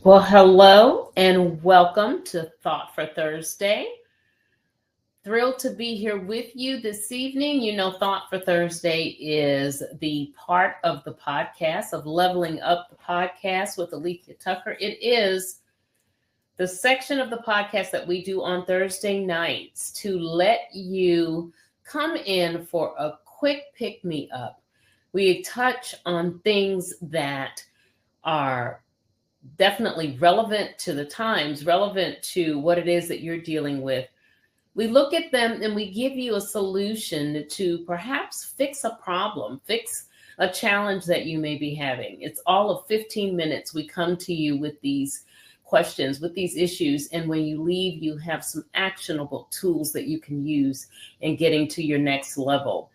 Well, hello and welcome to Thought for Thursday. Thrilled to be here with you this evening. You know, Thought for Thursday is the part of the podcast of Leveling Up the Podcast with Alethea Tucker. It is the section of the podcast that we do on Thursday nights to let you come in for a quick pick me up. We touch on things that are definitely relevant to the times, relevant to what it is that you're dealing with. We look at them and we give you a solution to perhaps fix a problem, fix a challenge that you may be having. It's all of 15 minutes. We come to you with these questions, with these issues, and when you leave, you have some actionable tools that you can use in getting to your next level.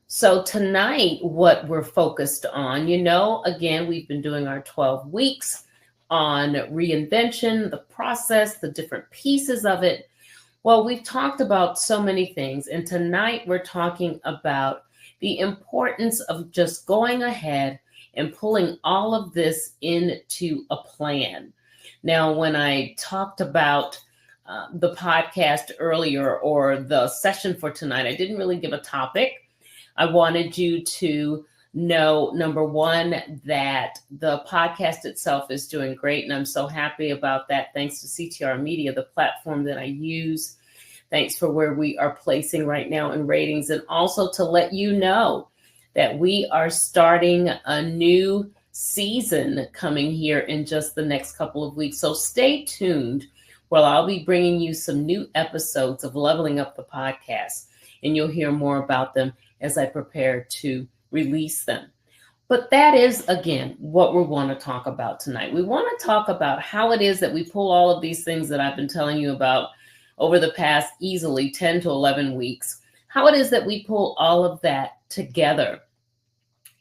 So tonight, what we're focused on, again, we've been doing our 12 weeks on reinvention, the process, the different pieces of it. Well, we've talked about so many things, and tonight we're talking about the importance of just going ahead and pulling all of this into a plan. Now, when I talked about the podcast earlier or the session for tonight, I didn't really give a topic. I wanted you to know, number one, that the podcast itself is doing great. And I'm so happy about that. Thanks to CTR Media, the platform that I use. Thanks for where we are placing right now in ratings. And also to let you know that we are starting a new season coming here in just the next couple of weeks. So stay tuned. Well, I'll be bringing you some new episodes of Leveling Up the Podcast, and you'll hear more about them as I prepare to release them. But that is, again, what we want to talk about tonight. We want to talk about how it is that we pull all of these things that I've been telling you about over the past easily 10 to 11 weeks, how it is that we pull all of that together.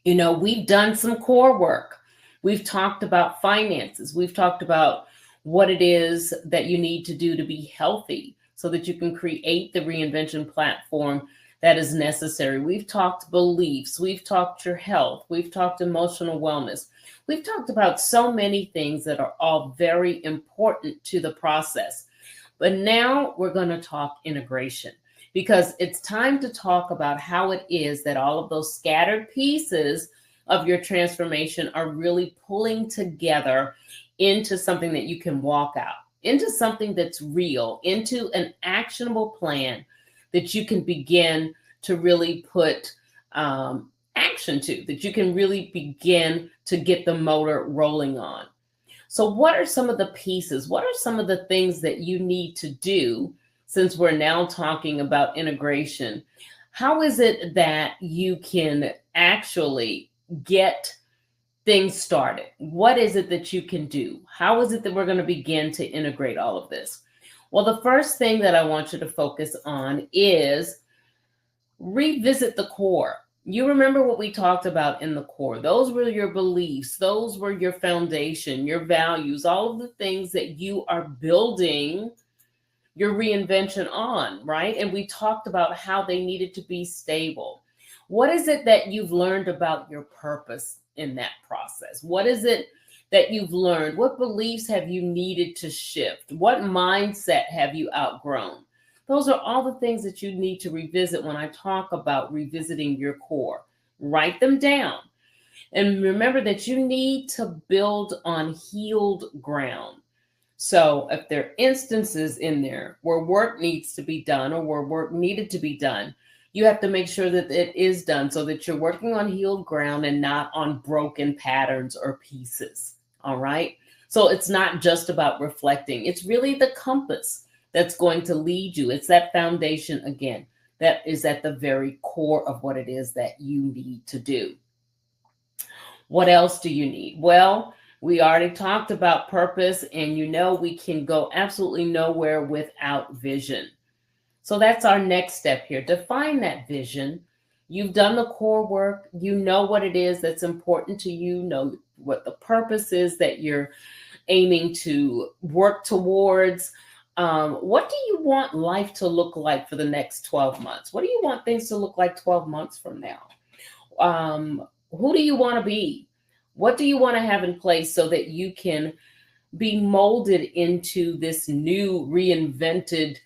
We've done some core work. We've talked about finances. We've talked about what it is that you need to do to be healthy so that you can create the reinvention platform that is necessary. We've talked beliefs. We've talked your health. We've talked emotional wellness. We've talked about so many things that are all very important to the process. But now we're going to talk integration, because it's time to talk about how it is that all of those scattered pieces of your transformation are really pulling together into something that you can walk out, into something that's real, into an actionable plan that you can begin to really put action to, that you can really begin to get the motor rolling on. So what are some of the pieces? What are some of the things that you need to do, since we're now talking about integration? How is it that you can actually get things started? What is it that you can do? How is it that we're going to begin to integrate all of this? Well, the first thing that I want you to focus on is revisit the core. You remember what we talked about in the core. Those were your beliefs. Those were your foundation, your values, all of the things that you are building your reinvention on, right? And we talked about how they needed to be stable. What is it that you've learned about your purpose in that process? What is it that you've learned? What beliefs have you needed to shift? What mindset have you outgrown? Those are all the things that you need to revisit when I talk about revisiting your core. Write them down. And remember that you need to build on healed ground. So if there are instances in there where work needs to be done or where work needed to be done, you have to make sure that it is done so that you're working on healed ground and not on broken patterns or pieces. All right. So it's not just about reflecting. It's really the compass that's going to lead you. It's that foundation, again, that is at the very core of what it is that you need to do. What else do you need? Well, we already talked about purpose, and we can go absolutely nowhere without vision. So that's our next step here. Define that vision. You've done the core work. You know what it is that's important to you. Know what the purpose is that you're aiming to work towards. What do you want life to look like for the next 12 months? What do you want things to look like 12 months from now? Who do you want to be? What do you want to have in place so that you can be molded into this new reinvented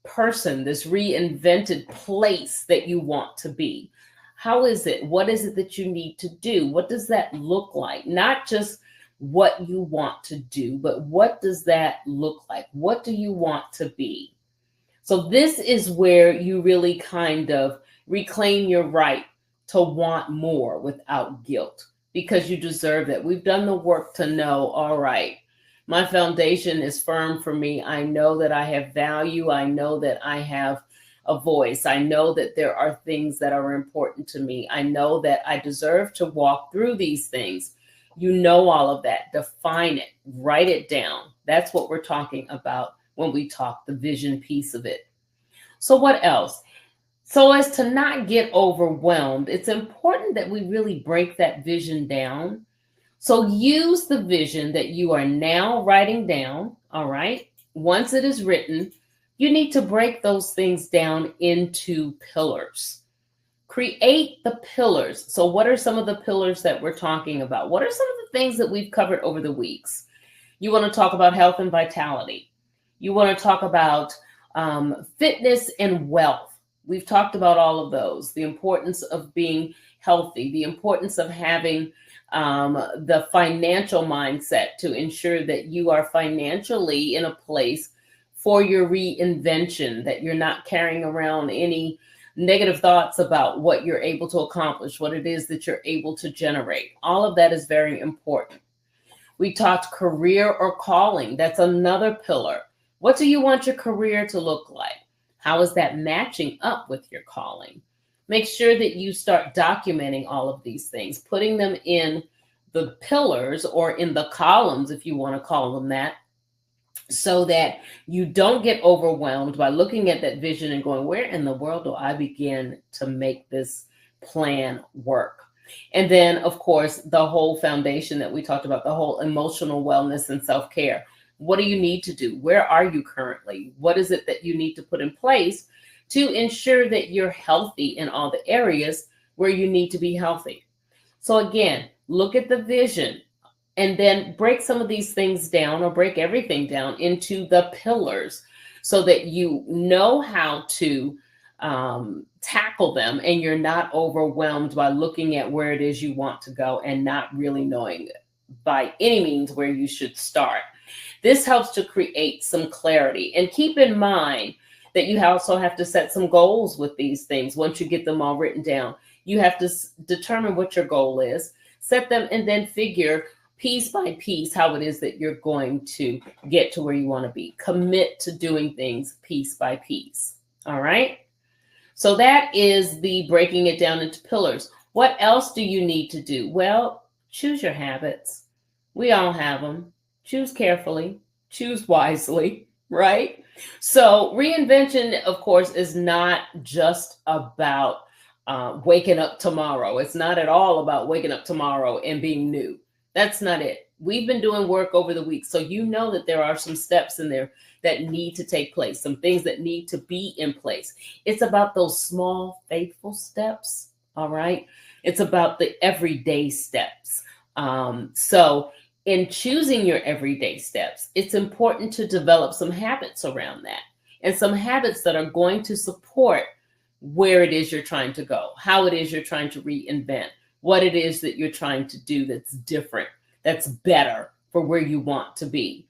person, this reinvented place that you want to be? How is it? What is it that you need to do? What does that look like? Not just what you want to do, but what does that look like? What do you want to be? So this is where you really kind of reclaim your right to want more without guilt, because you deserve it. We've done the work to know, all right, my foundation is firm for me. I know that I have value. I know that I have a voice. I know that there are things that are important to me. I know that I deserve to walk through these things. You know all of that. Define it. Write it down. That's what we're talking about when we talk the vision piece of it. So what else? So as to not get overwhelmed, it's important that we really break that vision down. So use the vision that you are now writing down, all right? Once it is written, you need to break those things down into pillars. Create the pillars. So what are some of the pillars that we're talking about? What are some of the things that we've covered over the weeks? You want to talk about health and vitality. You want to talk about fitness and wealth. We've talked about all of those. The importance of being healthy, the importance of having the financial mindset to ensure that you are financially in a place for your reinvention, that you're not carrying around any negative thoughts about what you're able to accomplish, what it is that you're able to generate. All of that is very important. We talked career or calling. That's another pillar. What do you want your career to look like? How is that matching up with your calling? Make sure that you start documenting all of these things, putting them in the pillars or in the columns, if you want to call them that, so that you don't get overwhelmed by looking at that vision and going, where in the world do I begin to make this plan work? And then, of course, the whole foundation that we talked about, the whole emotional wellness and self-care. What do you need to do? Where are you currently? What is it that you need to put in place to ensure that you're healthy in all the areas where you need to be healthy? So again, look at the vision and then break some of these things down, or break everything down into the pillars so that you know how to tackle them and you're not overwhelmed by looking at where it is you want to go and not really knowing by any means where you should start. This helps to create some clarity. And keep in mind that you also have to set some goals with these things. Once you get them all written down, you have to determine what your goal is, set them, and then figure piece by piece how it is that you're going to get to where you want to be. Commit to doing things piece by piece. All right. So that is the breaking it down into pillars. What else do you need to do? Well, choose your habits. We all have them. Choose carefully, choose wisely, right? So reinvention, of course, is not just about waking up tomorrow. It's not at all about waking up tomorrow and being new. That's not it. We've been doing work over the week, so you know that there are some steps in there that need to take place, some things that need to be in place. It's about those small, faithful steps, all right? It's about the everyday steps. So in choosing your everyday steps, it's important to develop some habits around that, and some habits that are going to support where it is you're trying to go, how it is you're trying to reinvent, what it is that you're trying to do that's different, that's better for where you want to be.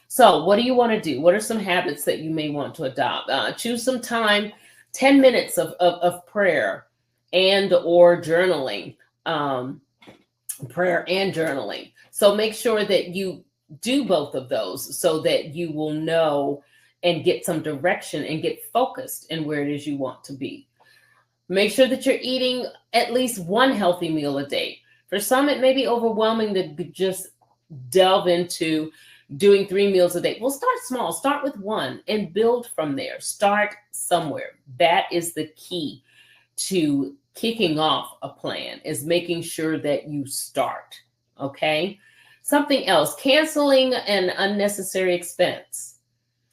So what do you want to do? What are some habits that you may want to adopt? Choose some time, 10 minutes of prayer and or journaling, prayer and journaling. So make sure that you do both of those so that you will know and get some direction and get focused in where it is you want to be. Make sure that you're eating at least one healthy meal a day. For some, it may be overwhelming to just delve into doing 3 meals a day. Well, start small. Start with one and build from there. Start somewhere. That is the key to kicking off a plan, is making sure that you start. Okay. Something else, canceling an unnecessary expense.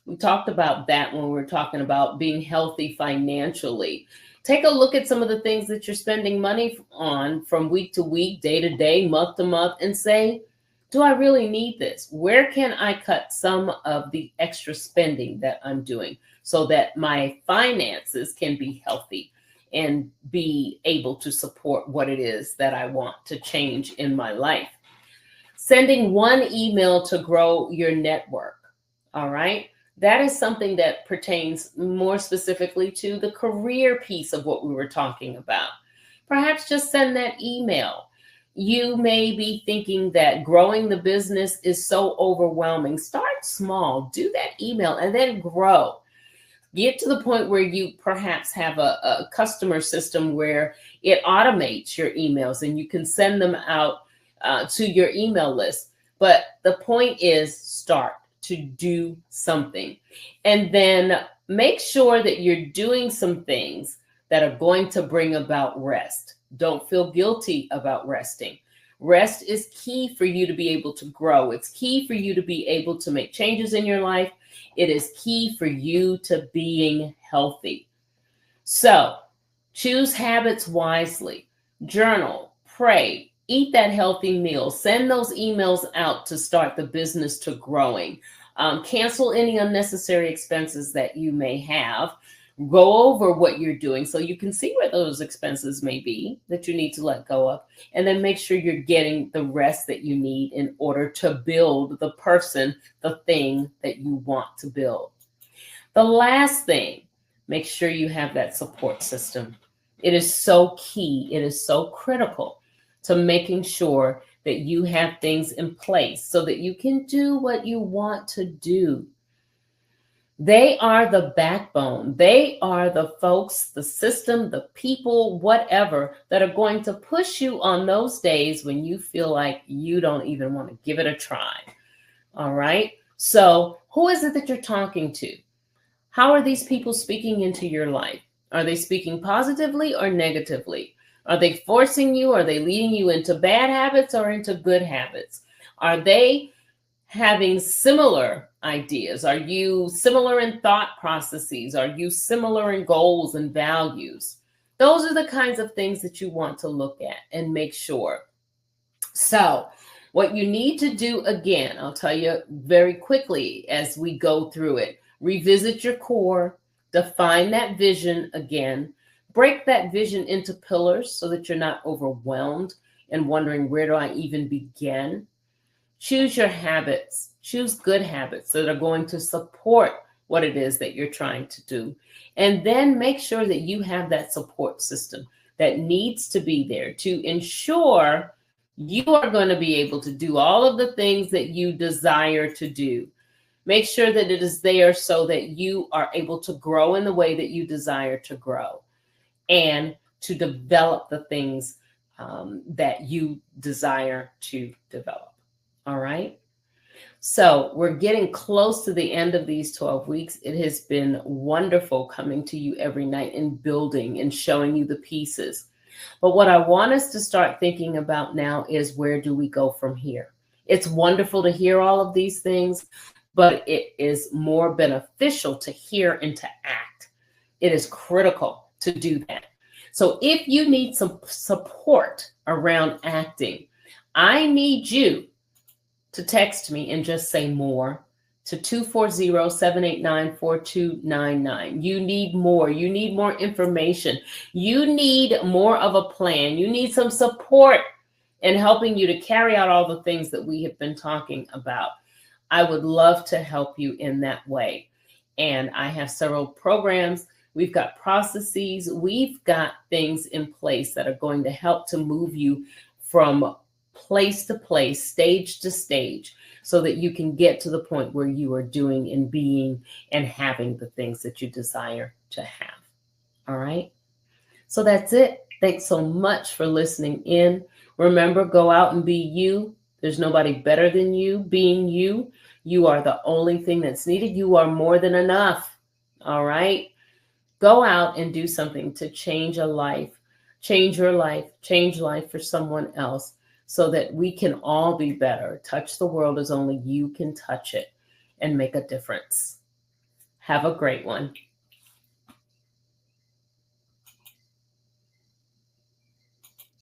We talked about that when we were talking about being healthy financially. Take a look at some of the things that you're spending money on from week to week, day to day, month to month, and say, Do I really need this? Where can I cut some of the extra spending that I'm doing so that my finances can be healthy and be able to support what it is that I want to change in my life? Sending one email to grow your network. All right. That is something that pertains more specifically to the career piece of what we were talking about. Perhaps just send that email. You may be thinking that growing the business is so overwhelming. Start small, do that email, and then grow. Get to the point where you perhaps have a customer system where it automates your emails and you can send them out to your email list. But the point is, start to do something. And then make sure that you're doing some things that are going to bring about rest. Don't feel guilty about resting. Rest is key for you to be able to grow. It's key for you to be able to make changes in your life. It is key for you to being healthy. So choose habits wisely. Journal, pray, eat that healthy meal. Send those emails out to start the business to growing. Cancel any unnecessary expenses that you may have. Go over what you're doing so you can see where those expenses may be that you need to let go of. And then make sure you're getting the rest that you need in order to build the person, the thing that you want to build. The last thing, make sure you have that support system. It is so key. It is so critical to making sure that you have things in place so that you can do what you want to do. They are the backbone. They are the folks, the system, the people, whatever, that are going to push you on those days when you feel like you don't even want to give it a try. All right. So who is it that you're talking to? How are these people speaking into your life? Are they speaking positively or negatively? Are they forcing you? Are they leading you into bad habits or into good habits? Are they having similar ideas? Are you similar in thought processes? Are you similar in goals and values? Those are the kinds of things that you want to look at and make sure. So what you need to do, again, I'll tell you very quickly as we go through it. Revisit your core, define that vision again, break that vision into pillars so that you're not overwhelmed and wondering, where do I even begin? Choose your habits. Choose good habits that are going to support what it is that you're trying to do. And then make sure that you have that support system that needs to be there to ensure you are going to be able to do all of the things that you desire to do. Make sure that it is there so that you are able to grow in the way that you desire to grow and to develop the things that you desire to develop. All right. So we're getting close to the end of these 12 weeks. It has been wonderful coming to you every night and building and showing you the pieces. But what I want us to start thinking about now is, where do we go from here? It's wonderful to hear all of these things, but it is more beneficial to hear and to act. It is critical to do that. So if you need some support around acting, I need you to text me and just say more to 240-789-4299. You need more. You need more information. You need more of a plan. You need some support in helping you to carry out all the things that we have been talking about. I would love to help you in that way. And I have several programs. We've got processes. We've got things in place that are going to help to move you from place to place, stage to stage, so that you can get to the point where you are doing and being and having the things that you desire to have. All right. So that's it. Thanks so much for listening in. Remember, go out and be you. There's nobody better than you. Being you, you are the only thing that's needed. You are more than enough. All right. Go out and do something to change a life, change your life, change life for someone else, so that we can all be better. Touch the world as only you can touch it and make a difference. Have a great one.